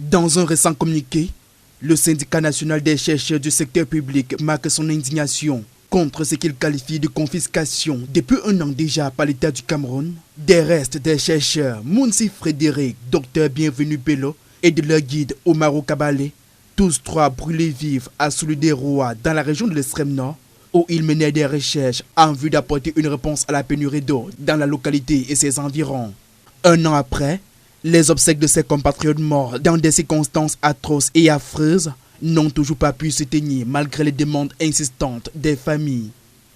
Dans un récent communiqué, le syndicat national des chercheurs du secteur public marque son indignation contre ce qu'il qualifie de confiscation depuis un an déjà par l'État du Cameroun des restes des chercheurs Mounsi Frédéric, Dr Bienvenu Bello et de leur guide Omaro Kabalé, tous trois brûlés vifs à Soulou-des-Rois dans la région de l'extrême nord, où ils menaient des recherches en vue d'apporter une réponse à la pénurie d'eau dans la localité et ses environs. Un an après, les obsèques de ces compatriotes morts dans des circonstances atroces et affreuses n'ont toujours pas pu se tenir malgré les demandes insistantes des familles.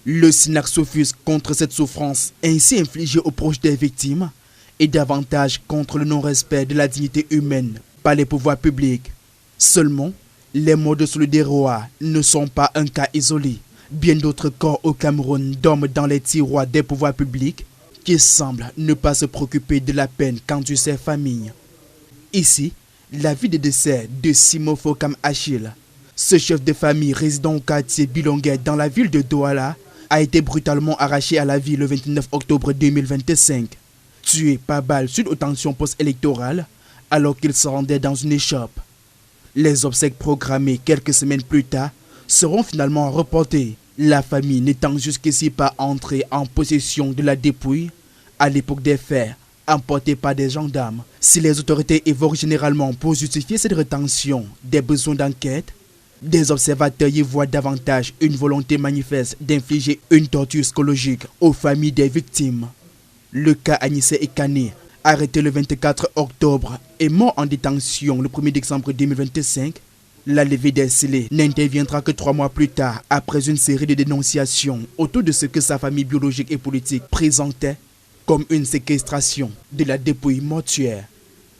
Le SYNAC s'offusque contre cette souffrance ainsi infligée aux proches des victimes et davantage contre le non-respect de la dignité humaine par les pouvoirs publics. Seulement, les morts de Soulou-des-Rois ne sont pas un cas isolé. Bien d'autres corps au Cameroun dorment dans les tiroirs des pouvoirs publics qui semblent ne pas se préoccuper de la peine qu'endurent ces familles. Ici, la vie de décès de Simo Fokam Achille, ce chef de famille résidant au quartier Bilonguet dans la ville de Douala, a été brutalement arraché à la vie le 29 octobre 2025, tué par balle suite aux tensions post-électorales alors qu'il se rendait dans une échoppe. Les obsèques programmées quelques semaines plus tard seront finalement reportées, la famille n'étant jusqu'ici pas entrée en possession de la dépouille à l'époque des faits, emportée par des gendarmes. Si les autorités évoquent généralement pour justifier cette rétention des besoins d'enquête, des observateurs y voient davantage une volonté manifeste d'infliger une torture psychologique aux familles des victimes. Le cas Anissé Ekane, arrêté le 24 octobre et mort en détention le 1er décembre 2025, la levée des scellés n'interviendra que 3 mois plus tard après une série de dénonciations autour de ce que sa famille biologique et politique présentait comme une séquestration de la dépouille mortuaire.